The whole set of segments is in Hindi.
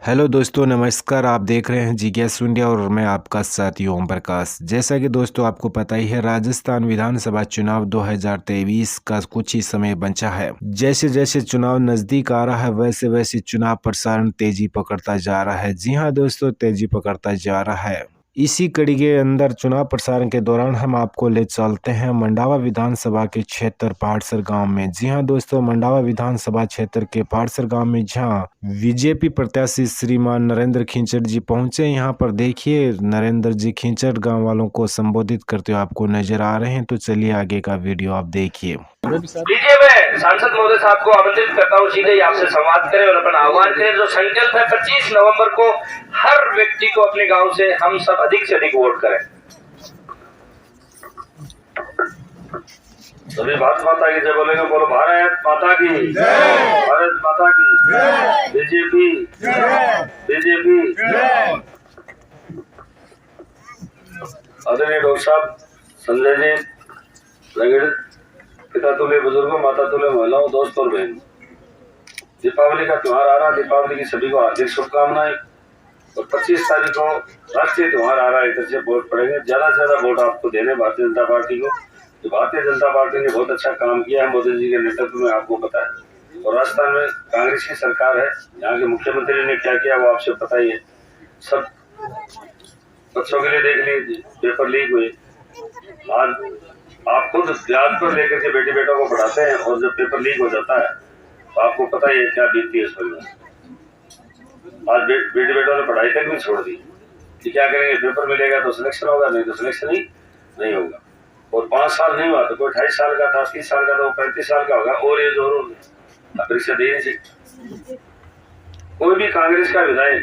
हेलो दोस्तों, नमस्कार। आप देख रहे हैं जिज्ञास इंडिया और मैं आपका साथी ओम प्रकाश। जैसा कि दोस्तों आपको पता ही है, राजस्थान विधानसभा चुनाव 2023 का कुछ ही समय बचा है। जैसे जैसे चुनाव नज़दीक आ रहा है वैसे वैसे चुनाव प्रसारण तेजी पकड़ता जा रहा है। जी हाँ दोस्तों, तेजी पकड़ता जा रहा है। इसी कड़ी के अंदर चुनाव प्रसारण के दौरान हम आपको ले चलते हैं मंडावा विधानसभा के क्षेत्र पाड़सर गांव में। जी हां दोस्तों, मंडावा विधानसभा क्षेत्र के पाड़सर गांव में जहां बीजेपी प्रत्याशी श्रीमान नरेंद्र खींचड़ जी पहुंचे। यहां पर देखिए नरेंद्र जी खींचड़ गांव वालों को संबोधित करते हुए आपको नजर आ रहे हैं। तो चलिए आगे का वीडियो आप देखिए। लीजिए, मैं सांसद महोदय साहब को आमंत्रित करता हूँ सीधे ही आपसे संवाद करें और अपना आह्वान करें। जो संकल्प है 25 नवंबर को हर व्यक्ति को अपने गांव से हम सब अधिक से अधिक वोट करें। सभी भारत माता की जय बोलेंगे। बोलो भारत माता की जय, भारत माता की जय, बीजेपी बीजेपी। आदरणीय डॉक्टर साहब संजय जी रंगीड़, पिता तुल्य बुजुर्गों, माता तुल्य महिलाओं, दोस्त और बहन, दीपावली का त्योहार आ रहा है। दीपावली की सभी को हार्दिक शुभकामनाएं। और 25 तारीख को राष्ट्रीय त्योहार आ रहा है, इधर से वोट पड़ेंगे। ज्यादा से ज्यादा वोट आपको देने भारतीय जनता पार्टी को। तो भारतीय जनता पार्टी ने बहुत अच्छा काम किया है मोदी जी के नेतृत्व में, आपको पता है। और राजस्थान में कांग्रेस की सरकार है, यहाँ के मुख्यमंत्री ने क्या किया वो आपसे पता ही है। सब बच्चों के लिए देख लीजिए, पेपर लीक हुए। आज आप खुद ब्याज पर लेकर के बेटे बेटों को पढ़ाते हैं और जब पेपर लीक हो जाता है तो आपको पता ही है क्या बीतती है इस परिवार। आज बेटे बेटों ने पढ़ाई तक भी छोड़ दी कि क्या करेंगे, पेपर मिलेगा तो सिलेक्शन होगा, नहीं तो सिलेक्शन ही नहीं होगा। और 5 साल नहीं हुआ तो कोई 28 साल का था, 30 साल का था, वो 35 साल का होगा और ये जोर परीक्षा दे नहीं सकती। कोई भी कांग्रेस का विधायक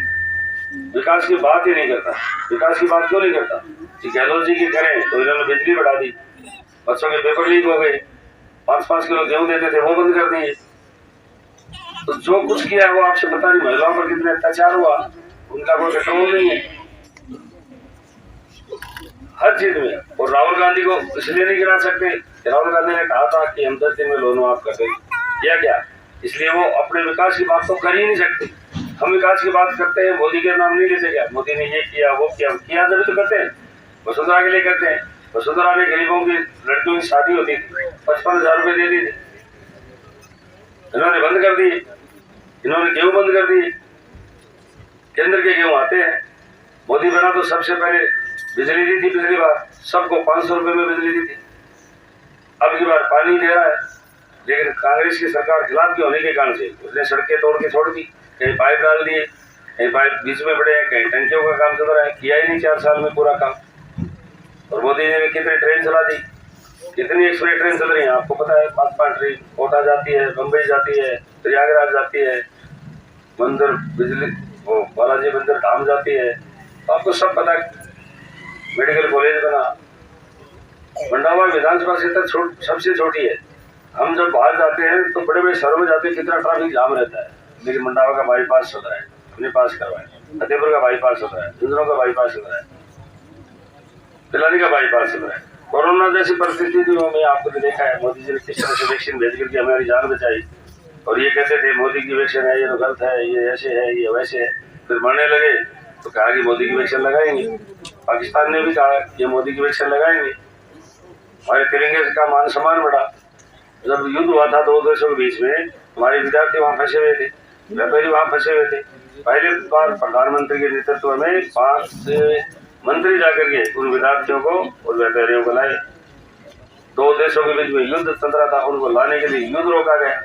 विकास की बात ही नहीं करता। विकास की बात क्यों नहीं करता कि गहलोत जी की करें तो इन्होंने बिजली बढ़ा दी, बच्चों के पेपर लीक हो गए, 5-5 किलो गेहूं देते थे वो बंद कर दिए। तो जो कुछ किया है वो आपसे पता नहीं। महिलाओं पर कितने अत्याचार हुआ, उनका कोई कंट्रोल नहीं है हर चीज में। और राहुल गांधी को इसलिए नहीं गिरा सकते, राहुल गांधी ने कहा था कि हम 10 दिन में लोन माफ कर देंगे, किया क्या? इसलिए वो अपने विकास की बात तो कर ही नहीं सकते। हम विकास की बात करते हैं, मोदी के नाम नहीं लेते। क्या मोदी ने ये किया वो किया जरूर तो करते हैं। वसुंधरा के लिए करते हैं। वसुंधरा ने गरीबों की लड़कियों की शादी होती थी, 55,000 रुपए दे दी थी, इन्होंने बंद कर दी। इन्होंने गेहूं बंद कर दी, केंद्र के गेहूं आते हैं। मोदी बना तो सबसे पहले बिजली दी थी, पिछली बार सबको 500 रुपए में बिजली दी थी, अब की बार पानी दे रहा है। लेकिन कांग्रेस की सरकार खिलाफ के होने के कारण से उसने सड़कें तोड़ के छोड़ दी, कहीं पाइप डाल दिए, कहीं पाइप बीच में पड़े हैं, कहीं टंकियों का काम चल रहा है। किया ही नहीं 4 साल में पूरा काम। और मोदी जी ने कितनी ट्रेन चला दी, कितनी एक्सप्रेस ट्रेन चल रही है आपको पता है। 5-5 ट्रेन कोटा जाती है, बम्बई जाती है, प्रयागराज जाती है, मंदिर बिजली वो बालाजी मंदिर धाम जाती है, आपको सब पता है। मेडिकल कॉलेज बना। मंडावा विधानसभा क्षेत्र सबसे छोटी है। हम जब बाहर जाते हैं तो बड़े बड़े शहरों में जाते हैं, कितना ट्रैफिक जाम रहता है। लेकिन मंडावा का बाईपास चल रहा है, अपने पास करवाए। फतेहपुर का बाईपास चल रहा है, झुंझुनू का बाईपास चल रहा है, पिलानी का बाईपास चल रहा है। कोरोना जैसी परिस्थिति थी में आपको भी देखा है, मोदी जी ने किस तरह से वैक्सीन भेज करके हमारी जान बचाई। और ये कहते थे मोदी की वैक्सीन है, ये तो गलत है, ये ऐसे है, ये वैसे है। फिर मरने लगे तो कहा कि मोदी की वैक्सीन लगाएंगे। पाकिस्तान ने भी कहा कि मोदी की वैक्सीन लगाएंगे। हमारे तिरंगे का मान सम्मान बढ़ा। जब युद्ध हुआ था 2 देशों के बीच में, हमारे विद्यार्थी वहां फंसे हुए थे, व्यापारी वहां फंसे हुए थे। पहले बार प्रधानमंत्री के नेतृत्व में 5 मंत्री जाकर के उन विद्यार्थियों को और व्यापारियों को लाए। 2 देशों के बीच में युद्ध चल रहा था, उनको लाने के लिए युद्ध रोका गया।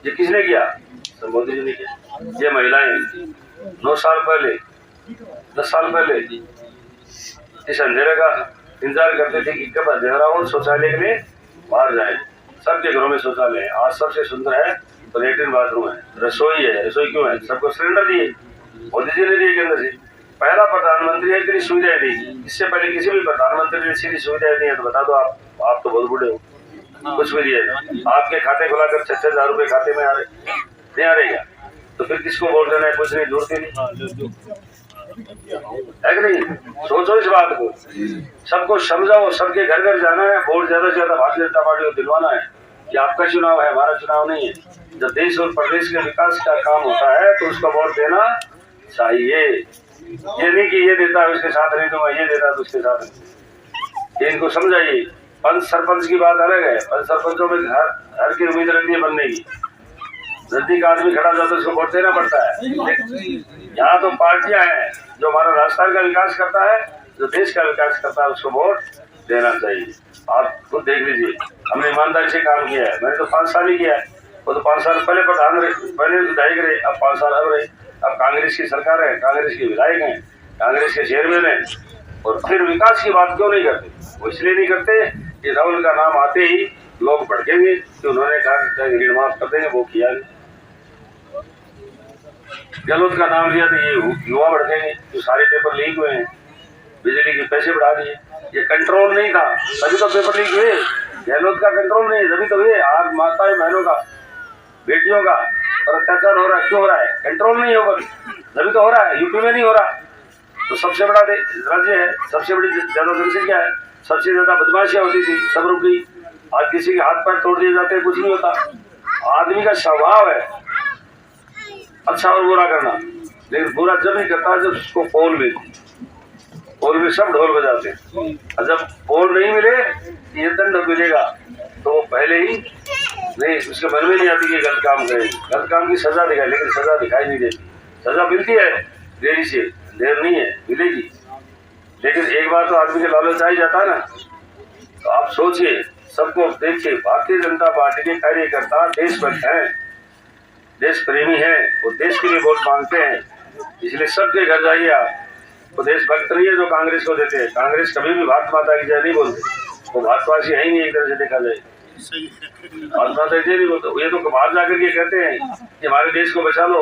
ये किसने किया? तो मोदी जी ने किया। ये महिलाएं 9 साल पहले 10 साल पहले इस अंधेरे का इंतजार करते थे कि कब अंधेरा हो शौचालय के लिए बाहर जाए। सबके घरों में शौचालय है। आज सबसे सुंदर है तो लेट्रिन बाथरूम है, रसोई है। रसोई क्यों है? सबको सिलेंडर दिए, मोदी जी ने दिए केंद्र से। पहला प्रधानमंत्री है इतनी सुविधाएं दी। इससे पहले किसी भी प्रधानमंत्री ने सीधी सुविधाएं दी है तो बता दो आप तो बहुत बूढ़े हो, कुछ भी दिए। आपके खाते खुलाकर 6,000 रुपए खाते में आ रहे नहीं आ रहे क्या? तो फिर किसको वोट देना है? कुछ नहीं, जरूरत ही नहीं है कि नहीं? सोचो इस बात को, सबको समझाओ, सबके घर घर जाना है, वोट ज्यादा से ज्यादा भारतीय जनता पार्टी को दिलवाना है। कि आपका चुनाव है, हमारा चुनाव नहीं है। जब देश और प्रदेश के विकास का काम होता है तो उसको वोट देना चाहिए। ये नहीं कि ये देता है उसके साथ नहीं दूंगा, ये देता है तो उसके साथ नहीं। इनको समझाइए। पंच सरपंच की बात अलग है, पंच सरपंचों में हर की उम्मीद रहती है बनने की। नजदीक आदमी खड़ा जाता है उसको वोट देना पड़ता है। यहाँ तो पार्टियां हैं जो हमारा राजस्थान का विकास करता है, जो देश का विकास करता है, उसको वोट देना चाहिए। आप खुद देख लीजिए, हमने ईमानदारी से काम किया है। मैंने तो 5 साल ही किया है, वो तो 5 साल पहले प्रधान रहे, पहले विधायक रहे, अब 5 साल अब रहे। अब कांग्रेस की सरकार है, कांग्रेस के विधायक हैं, कांग्रेस के चेयरमैन हैं, और फिर विकास की बात क्यों नहीं करते? वो इसलिए नहीं करते कि राहुल का नाम आते ही लोग भड़केंगे कि उन्होंने कहा ऋण माफ कर देंगे, वो किया नहीं। गहलोत का नाम लिया तो ये युवा भड़केंगे, जो सारे पेपर लीक हुए हैं, बिजली के पैसे बढ़ा दिए। ये कंट्रोल नहीं था तभी तो पेपर लीक हुए। गहलोत का कंट्रोल नहीं, तभी तो हुए। आज माताएं बहनों का, बेटियों का और अत्याचार हो रहा है। क्यों हो रहा है? कंट्रोल नहीं होगा, तभी तो हो रहा है। यूपी में नहीं हो रहा तो सबसे बड़ा राज्य है, सबसे बड़ी ज्यादा जनसंख्या है, सबसे ज्यादा बदमाशियां होती थी, सब रुक गई। आज किसी के हाथ पैर तोड़ दिए जाते हैं, कुछ नहीं होता। आदमी का स्वभाव है अच्छा और बुरा करना, लेकिन बुरा जब नहीं करता जब उसको पोल मिले। पोल में सब ढोल बजाते हैं, और जब पोल नहीं मिले ये दंड मिलेगा तो वो पहले ही नहीं, उसके मन में नहीं आती कि गलत काम करे। गलत काम की सजा दिखाए, लेकिन सजा दिखाई नहीं देती। सजा मिलती है देरी से, देर नहीं है, मिलेगी। लेकिन एक बार तो आदमी के लालच आ ही जाता है ना। तो आप सोचिए, सबको देखिए, भारतीय जनता पार्टी के कार्यकर्ता देशभक्त हैं, देश प्रेमी है, वो देश के लिए वोट मांगते हैं। इसलिए सबके घर जाइए आप। वो देशभक्त नहीं है जो कांग्रेस को देते हैं। कांग्रेस कभी भी भारत माता की जय नहीं बोलते, वो भारतवासी है ही नहीं। एक तरह से देखा जाए भारत माता की जय नहीं बोलते। ये तो बाहर जाकर के कहते हैं कि हमारे देश को बचा लो,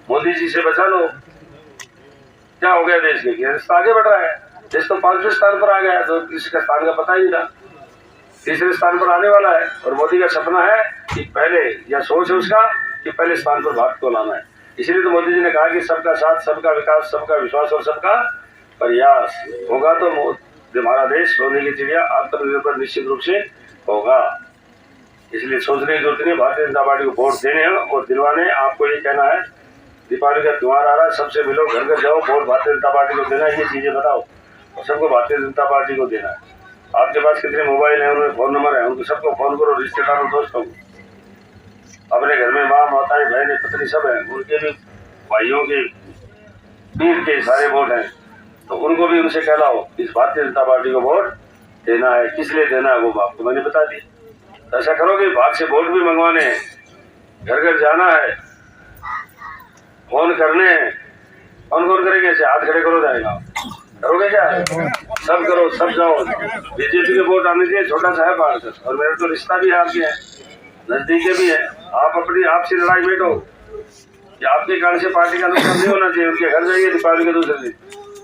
मोदी जी से बचा लो। क्या हो गया देश के? देश आगे बढ़ रहा है। देश तो 5वें स्थान पर आ गया, तो किसी का स्थान का पता ही नहीं था। 3रे स्थान पर आने वाला है, और मोदी का सपना है कि पहले, या सोच है उसका कि पहले स्थान पर भारत को लाना है। इसलिए तो मोदी जी ने कहा कि सबका साथ, सबका विकास, सबका विश्वास और सबका प्रयास होगा तो हमारा देश सोने की चिड़िया आत्मनिर्भर निश्चित रूप से होगा। इसलिए सोचने की जरूरत नहीं, भारतीय जनता पार्टी को वोट देने हैं और दिलवाने। आपको ये कहना है, दीपावली का त्योहार आ रहा है, सबसे मिलो, घर घर जाओ, वोट भारतीय जनता पार्टी को देना है, ये चीजें बताओ, और सबको भारतीय जनता पार्टी को देना है। आपके पास कितने मोबाइल हैं, उनमें फोन नंबर है, उनको सबको फोन करो, रिश्तेदारों दोस्तों को। अपने घर में माँ, माताएं, बहनें, पत्नी सब हैं, उनके भी भाइयों के, पीर के सारे वोट हैं, तो उनको भी उनसे कहलाओ इस भारतीय जनता पार्टी को वोट देना है। किस लिए देना है वो आपको मैंने बता दी। तो ऐसा करोगे, बाहर से वोट भी मंगवाने हैं, घर घर जाना है, फोन करने हैं। कौन कौन करेंगे? ऐसे हाथ खड़े करो, जाएगा। करोगे क्या? सब करो, सब जाओ। बीजेपी के वोट आने चाहिए, छोटा सा है बाहर से, और मेरा तो रिश्ता भी है आपके है, नजदीके भी है। आप अपनी आपसी लड़ाई बैठो कि आपके कारण से पार्टी का नुकसान नहीं होना चाहिए। उनके घर जाइए दीपावली के दूसरे दिन,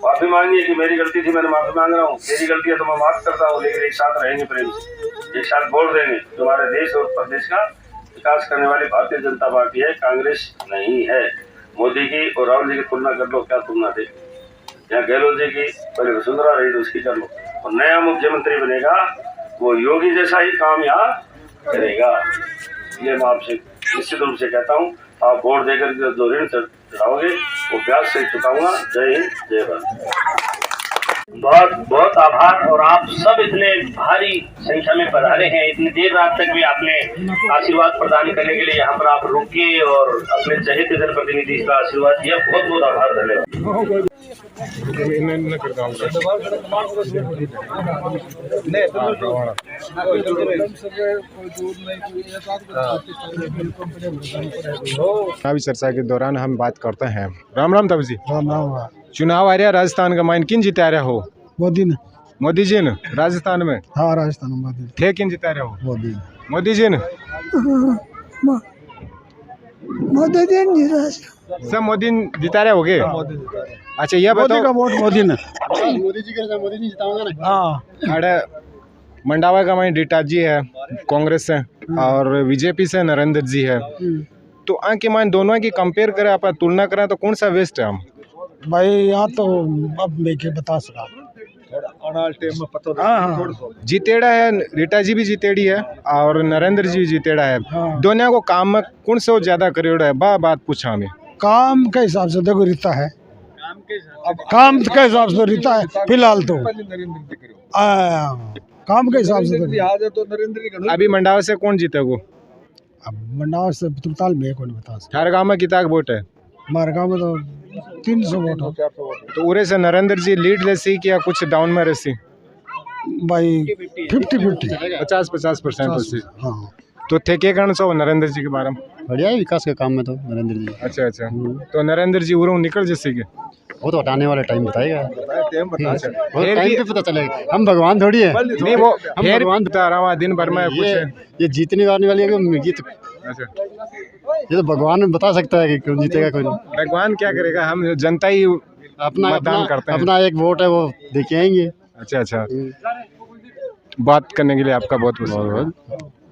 माफी मांगिए कि मेरी गलती थी, मैंने माफी मांग रहा हूँ, तेरी गलती है तो मैं माफ करता हूँ, लेकिन एक साथ रहेंगे, प्रेम से एक साथ वोट देंगे। हमारे देश और प्रदेश का विकास करने वाली भारतीय जनता पार्टी है, कांग्रेस नहीं है। मोदी की और राहुल जी की तुलना कर लो, क्या तुलना थे? यहाँ गहलोत जी की पहले वसुंधरा रही तो उसकी कर लो, और नया मुख्यमंत्री बनेगा वो योगी जैसा ही काम यहाँ करेगा। ये मैं आपसे निश्चित रूप से कहता हूँ। आप वोट देकर जो ऋण चढ़ाओगे वो ब्याज से चुकाऊंगा। जय हिंद, जय भारत। बहुत बहुत आभार। और आप सब इतने भारी संख्या में पधारे हैं, इतनी देर रात तक भी आपने आशीर्वाद प्रदान करने के लिए यहाँ पर आप रुके और अपने चहेते जनप्रतिनिधि का आशीर्वाद दिया। बहुत बहुत आभार, धन्यवाद। चुनावी चर्चा के दौरान हम बात करते हैं। राम राम तब जी। राम राम। चुनाव आ रहा राजस्थान का, माइन किन जिता रहे हो? मोदी ने। मोदी जी ने राजस्थान में? हाँ, राजस्थान में मोदी थे किन जिता रहे हो? मोदी मोदी जी ने। मोदी जी सब मोदी जिता रहे हो गए? अच्छा, यह बताओ, का वोट मोदी ने। मोदी जी के मोदी जी जिताऊंगा ना। हाँ, अरे मंडावा का माइन डीटा जी है कांग्रेस से, और बीजेपी से नरेंद्र जी है। तो आके माइन दोनों की कंपेयर करें, आप तुलना करें तो कौन सा बेस्ट है? हम भाई यहाँ तो अब मैं क्या बता सका। जीतेड़ा है, रीटा जी भी जीतेड़ी है और नरेंद्र जी भी जीतेड़ा है। दोनों को काम में कौन से ज्यादा करेड़ा है? बात पूछा हमें। काम के हिसाब से देखो रीता है, काम के हिसाब से रीता है फिलहाल तो। काम के हिसाब से तो अभी मंडाव से कौन जीतेगा? अब मंडाव से तुरताल में कौन बता सकता। हर गाँव में कितना वोट है? हमारे गाँव में तो 300 वोट हो। तो उरे से नरेंद्र जी लीड लेसी कि या कुछ डाउन में रहसी? भाई 50-50 50-50%। हाँ। तो थे के कहना चाहो नरेंद्र जी के बारे में? बढ़िया है विकास के काम में तो नरेंद्र जी। अच्छा अच्छा, तो नरेंद्र जी उरों निकल जैसे के वो तो हटाने वाला टाइम बताएगा, वो फिर टाइम भी- पे पता चलेगा। हम भगवान थोड़ी है। नहीं वो हम फिर भगवान बता रहा हूँ दिन भर में कुछ है। ये जीतने वाली है कि अच्छा, ये तो भगवान बता सकता है कि कौन जीतेगा कौन नहीं। भगवान क्या करेगा, हम जनता ही अपना मतदान करते हैं। अपना एक वोट है वो देके आएंगे। अच्छा अच्छा, बात करने के लिए आपका बहुत बहुत धन्यवाद।